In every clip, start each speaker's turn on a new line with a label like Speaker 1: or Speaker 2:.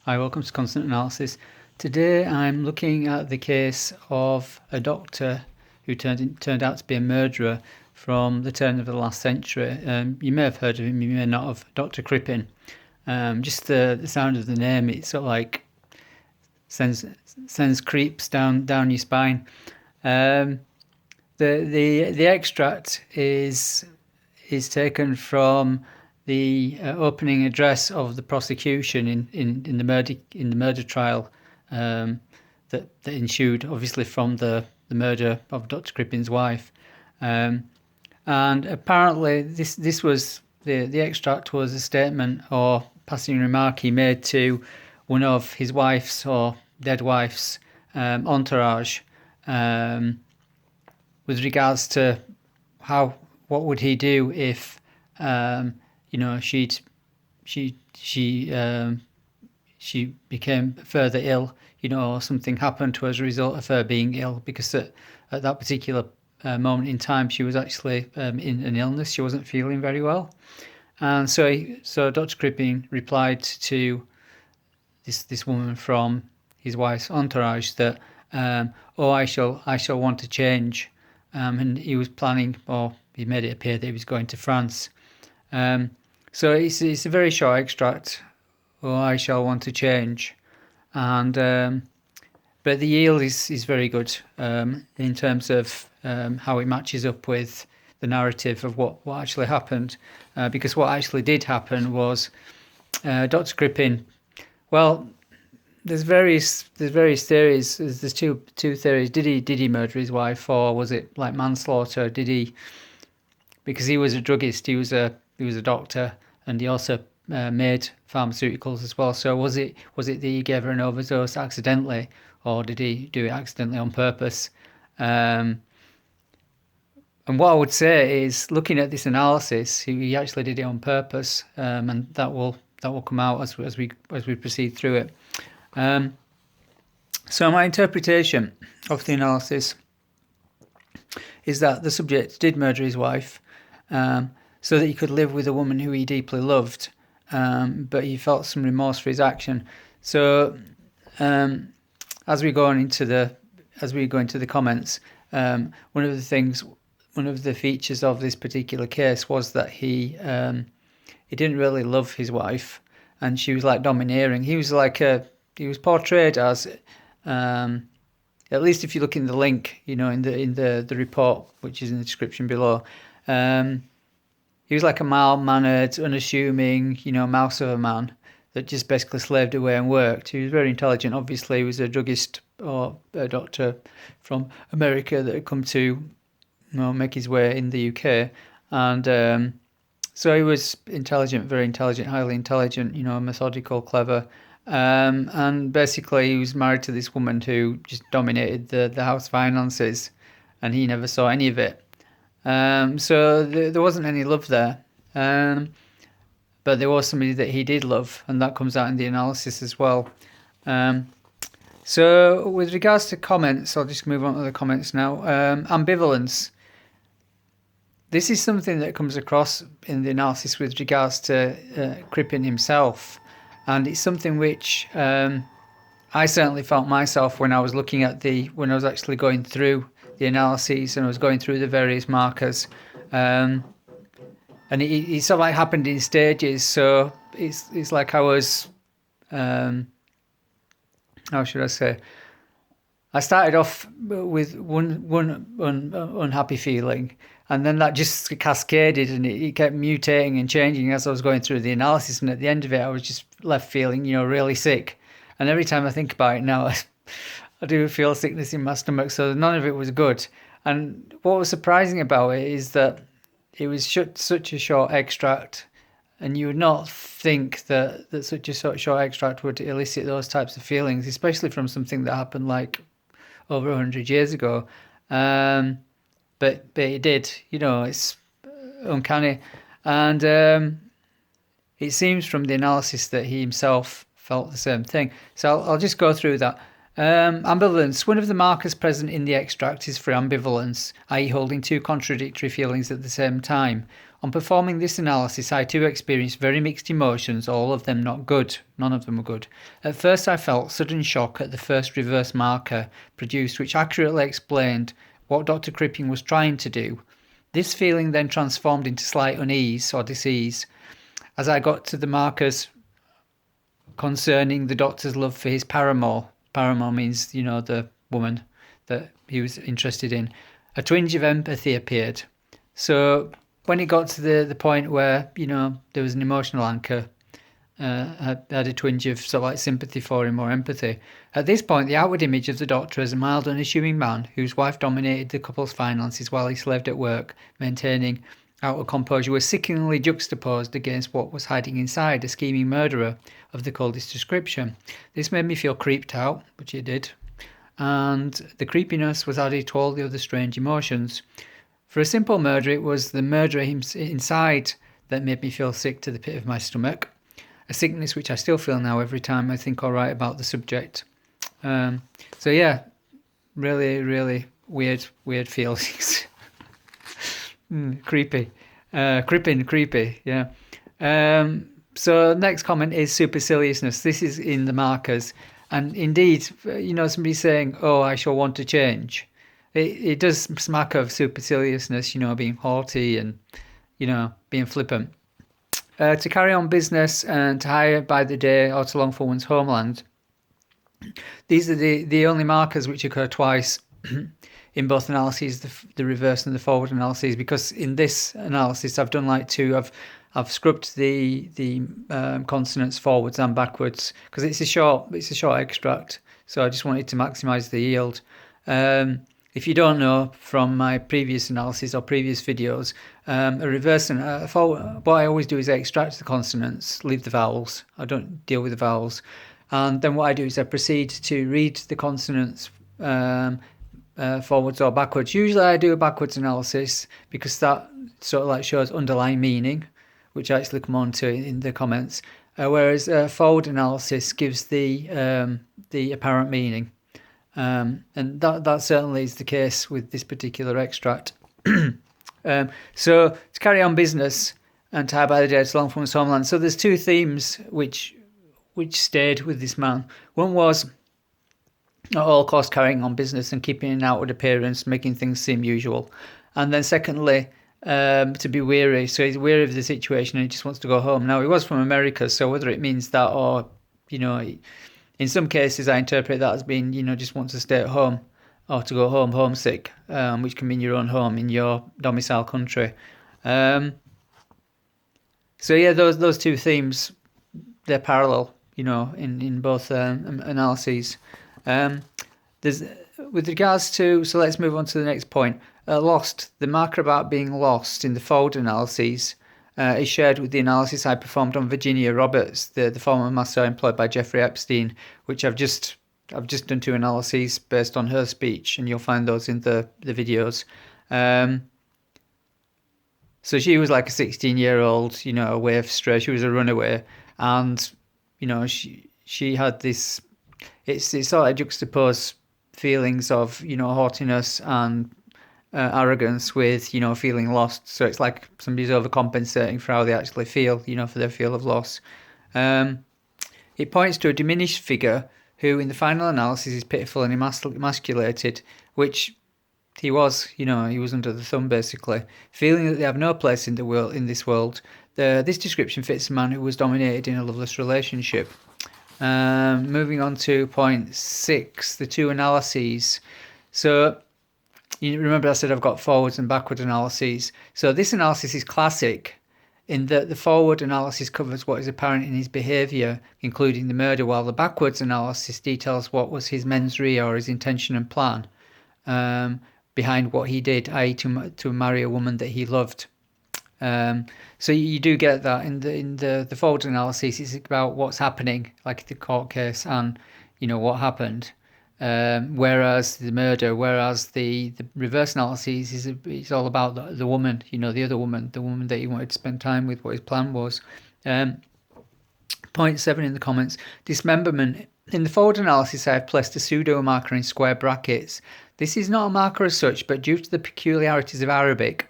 Speaker 1: Hi, welcome to Consonant Analysis. Today I'm looking at the case of a doctor who turned out to be a murderer from the turn of the last century. You may have heard of him, you may not have. Dr. Crippen. Just the sound of the name, it sort of like sends creeps down your spine. The extract is taken from the opening address of the prosecution in the murder trial that ensued, obviously, from the murder of Dr. Crippen's wife, and apparently this was the extract was a statement or passing remark he made to one of his wife's or dead wife's entourage, with regards to what would he do if she became further ill, or something happened to her as a result of her being ill, because at that particular moment in time she was actually in an illness. She wasn't feeling very well, and so Dr. Crippen replied to this woman from his wife's entourage that I shall want to change, and he was planning, or he made it appear that he was going to France. So it's a very short extract. I shall want to change, and but the yield is very good in terms of how it matches up with the narrative of what actually happened, because what actually did happen was Dr. Crippen. Well, there's various theories. There's two theories. Did he murder his wife, or was it like manslaughter? Did he? Because he was a druggist, he was a doctor, and he also made pharmaceuticals as well. So was it that he gave her an overdose accidentally, or did he do it accidentally on purpose? And what I would say is, looking at this analysis, he actually did it on purpose, and that will come out as we proceed through it. So my interpretation of the analysis is that the subject did murder his wife, so that he could live with a woman who he deeply loved, but he felt some remorse for his action. So as we go into the comments, one of the features of this particular case was that he didn't really love his wife, and she was like domineering. He was portrayed as, at least if you look in the link, in the report, which is in the description below, he was like a mild-mannered, unassuming, mouse of a man that just basically slaved away and worked. He was very intelligent. Obviously, he was a druggist or a doctor from America that had come to, make his way in the UK, and so he was intelligent, very intelligent, highly intelligent, methodical, clever. And basically he was married to this woman who just dominated the house finances, and he never saw any of it. So there wasn't any love there. But there was somebody that he did love, and that comes out in the analysis as well. So with regards to comments, I'll just move on to the comments now. Ambivalence. This is something that comes across in the analysis with regards to Crippen himself. And it's something which I certainly felt myself when I was looking at when I was actually going through the analyses and I was going through the various markers. And it sort of like happened in stages. So it's like I was, how should I say? I started off with one unhappy feeling, and then that just cascaded, and it kept mutating and changing as I was going through the analysis. And at the end of it, I was just left feeling, really sick. And every time I think about it now, I do feel sickness in my stomach. So none of it was good. And what was surprising about it is that it was such a short extract, and you would not think that such a short extract would elicit those types of feelings, especially from something that happened like over 100 years ago. But it did, it's uncanny. And it seems from the analysis that he himself felt the same thing. So I'll just go through that. Ambivalence. One of the markers present in the extract is for ambivalence, i.e. holding two contradictory feelings at the same time. On performing this analysis, I too experienced very mixed emotions, all of them not good. None of them were good. At first I felt sudden shock at the first reverse marker produced, which accurately explained what Dr. Crippen was trying to do. This feeling then transformed into slight unease or disease as I got to the markers concerning the doctor's love for his paramour. Paramour means, the woman that he was interested in. A twinge of empathy appeared. So when it got to the point where, there was an emotional anchor, I had a twinge of sort of like sympathy for him or empathy. At this point, the outward image of the doctor as a mild, unassuming man whose wife dominated the couple's finances while he slaved at work, maintaining outer composure, was sickeningly juxtaposed against what was hiding inside, a scheming murderer of the coldest description. This made me feel creeped out, which it did, and the creepiness was added to all the other strange emotions. For a simple murder, it was the murderer inside that made me feel sick to the pit of my stomach, a sickness which I still feel now every time I think or write about the subject. So yeah, really, really weird feelings. Creepy. Crippen, creepy, yeah. So next comment is superciliousness. This is in the markers. And indeed, somebody saying, oh, I shall want to change. It does smack of superciliousness, being haughty and, being flippant. To carry on business and to hire by the day or to long for one's homeland. These are the only markers which occur twice in both analyses, the reverse and the forward analyses, because in this analysis I've done like two. I've scrubbed the consonants forwards and backwards because it's a short extract, so I just wanted to maximise the yield. If you don't know from my previous analysis or previous videos, a reverse and a forward, what I always do is I extract the consonants, leave the vowels. I don't deal with the vowels, and then what I do is I proceed to read the consonants forwards or backwards. Usually I do a backwards analysis because that sort of like shows underlying meaning, which I actually come on to in the comments, whereas a forward analysis gives the apparent meaning. And that certainly is the case with this particular extract. So to carry on business and to hire by the day to long from his homeland. So there's two themes which stayed with this man. One was at all costs carrying on business and keeping an outward appearance, making things seem usual. And then secondly, to be weary. So he's weary of the situation and he just wants to go home. Now, he was from America, so whether it means that or, in some cases I interpret that as being, just wants to stay at home or to go home homesick, which can mean your own home in your domicile country. So yeah, those two themes, they're parallel, in both analyses. There's with regards to, so let's move on to the next point. Lost. The marker about being lost in the forward analyses is shared with the analysis I performed on Virginia Roberts, the former master employed by Jeffrey Epstein, which I've just done two analyses based on her speech, and you'll find those in the videos. So she was like a 16-year-old, a waif stray. She was a runaway, and she had this. It's sort of juxtaposed feelings of haughtiness and arrogance with feeling lost. So it's like somebody's overcompensating for how they actually feel, for their feel of loss. It points to a diminished figure who in the final analysis is pitiful and emasculated, which he was. He was under the thumb basically, feeling that they have no place in this world. This description fits a man who was dominated in a loveless relationship. Moving on to point 6, the two analyses. So you remember I said I've got forwards and backward analyses. So this analysis is classic in that the forward analysis covers what is apparent in his behaviour, including the murder, while the backwards analysis details what was his mens rea or his intention and plan behind what he did, i.e. to marry a woman that he loved. So you do get that in the forward analysis. It's about what's happening, like the court case, and what happened. Whereas the reverse analysis is all about the woman, the other woman, the woman that he wanted to spend time with, what his plan was. Point Point 7 in the comments. Dismemberment. In the forward analysis, I have placed a pseudo marker in square brackets. This is not a marker as such, but due to the peculiarities of Arabic,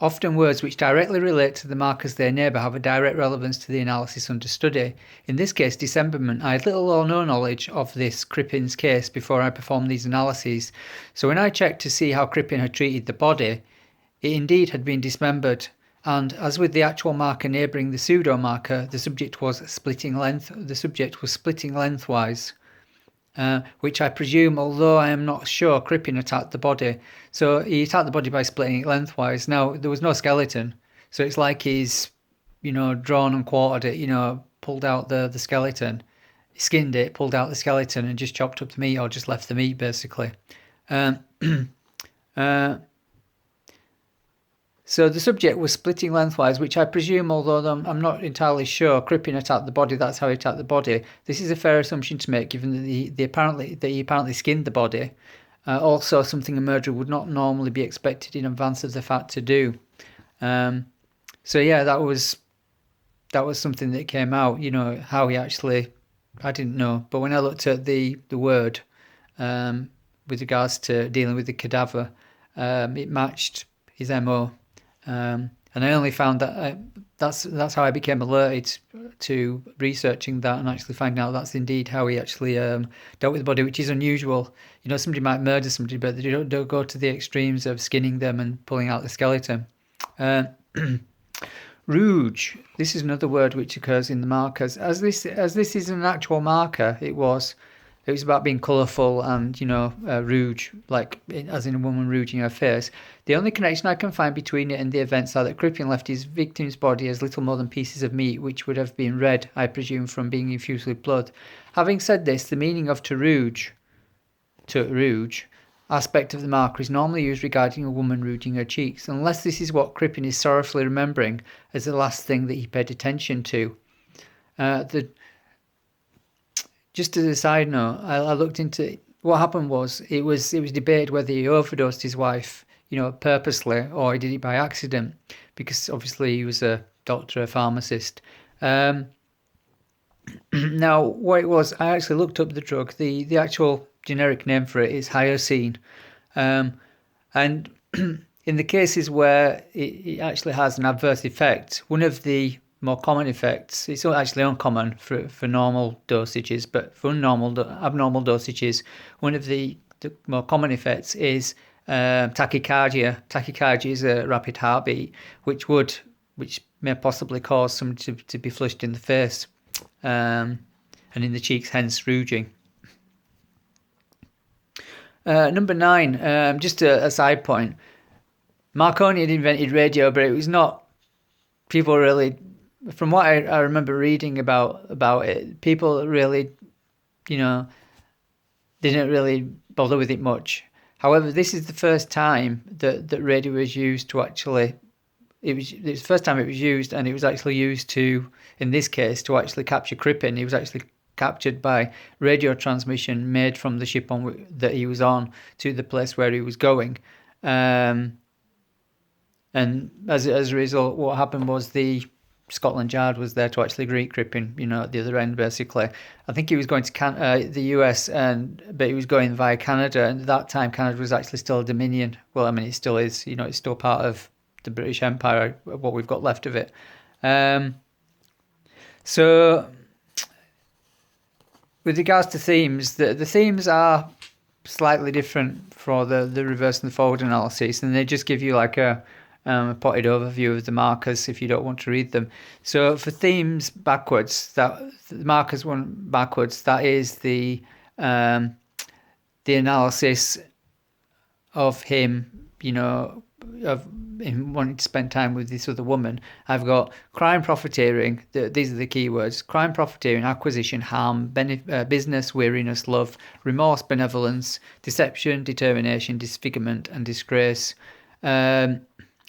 Speaker 1: often words which directly relate to the markers they neighbour have a direct relevance to the analysis under study. In this case, dismemberment, I had little or no knowledge of this Crippen's case before I performed these analyses. So when I checked to see how Crippen had treated the body, it indeed had been dismembered. And as with the actual marker neighbouring the pseudo marker, the subject was splitting lengthwise, which I presume, although I am not sure, Crippen attacked the body. So he attacked the body by splitting it lengthwise. Now there was no skeleton, so it's like he's, drawn and quartered it, pulled out the skeleton, skinned it, pulled out the skeleton, and just chopped up the meat, or just left the meat basically. So the subject was splitting lengthwise, which I presume, although I'm not entirely sure, Crippen attacked the body. That's how he attacked the body. This is a fair assumption to make, given that he apparently skinned the body. Also, something a murderer would not normally be expected in advance of the fact to do. So yeah, that was something that came out. How he actually, I didn't know, but when I looked at the word with regards to dealing with the cadaver, it matched his MO. And I only found that that's how I became alerted to researching that and actually finding out that's indeed how he actually dealt with the body, which is unusual. Somebody might murder somebody, but they don't go to the extremes of skinning them and pulling out the skeleton. Rouge. This is another word which occurs in the markers. As this is an actual marker, it was about being colourful and, rouge, like as in a woman rouging her face. The only connection I can find between it and the events are that Crippen left his victim's body as little more than pieces of meat, which would have been red, I presume, from being infused with blood. Having said this, the meaning of to rouge aspect of the marker is normally used regarding a woman rouging her cheeks, unless this is what Crippen is sorrowfully remembering as the last thing that he paid attention to. Just as a side note, I looked into what happened. It was debated whether he overdosed his wife, purposely, or he did it by accident, because obviously he was a doctor, a pharmacist. Now, what it was, I actually looked up the drug. The actual generic name for it is hyoscine, and in the cases where it actually has an adverse effect, one of the more common effects, it's actually uncommon for normal dosages, but for abnormal dosages, one of the more common effects is tachycardia. Tachycardia is a rapid heartbeat, which may possibly cause somebody to be flushed in the face and in the cheeks, hence rouging. Number 9, just a side point. Marconi had invented radio, but it was not, people really, from what I remember reading about it, people really, didn't really bother with it much. However, this is the first time that radio was used to actually, it was the first time it was used, and it was actually used to, in this case, to actually capture Crippen. He was actually captured by radio transmission made from the ship that he was on to the place where he was going. And as a result, what happened was the Scotland Yard was there to actually greet Crippen, at the other end, basically. I think he was going to the US, but he was going via Canada, and at that time Canada was actually still a dominion. Well, I mean, it still is, it's still part of the British Empire, what we've got left of it. So, with regards to themes, the themes are slightly different for the reverse and the forward analysis, and they just give you like a potted overview of the markers if you don't want to read them. So for themes backwards, the markers one backwards, that is the analysis of him, of him wanting to spend time with this other woman. I've got crime, profiteering, these are the keywords: crime, profiteering, acquisition, harm, business, weariness, love, remorse, benevolence, deception, determination, disfigurement, and disgrace.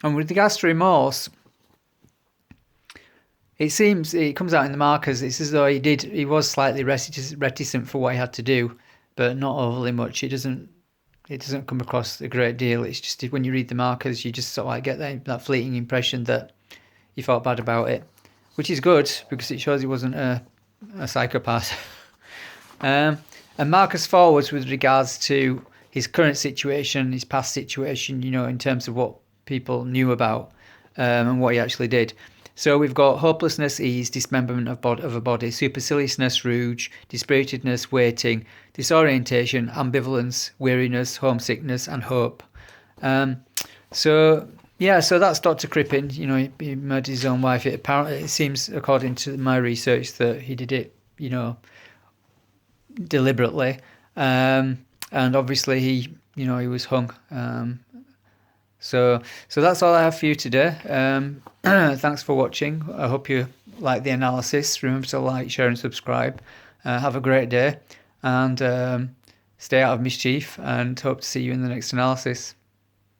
Speaker 1: And with regards to remorse, it comes out in the markers, it's as though he was slightly reticent for what he had to do, but not overly much. It doesn't come across a great deal. It's just when you read the markers, you just sort of like get that fleeting impression that he felt bad about it, which is good because it shows he wasn't a a psychopath. And Marcus forwards with regards to his current situation, his past situation, in terms of what people knew about and what he actually did. So we've got hopelessness, ease, dismemberment of a body, superciliousness, rouge, dispiritedness, waiting, disorientation, ambivalence, weariness, homesickness, and hope. So that's Dr. Crippen. He murdered his own wife. It seems, according to my research, that he did it, deliberately. And obviously he was hung. So that's all I have for you today. Thanks for watching. I hope you like the analysis. Remember to like, share, and subscribe. Have a great day, and stay out of mischief. And hope to see you in the next analysis.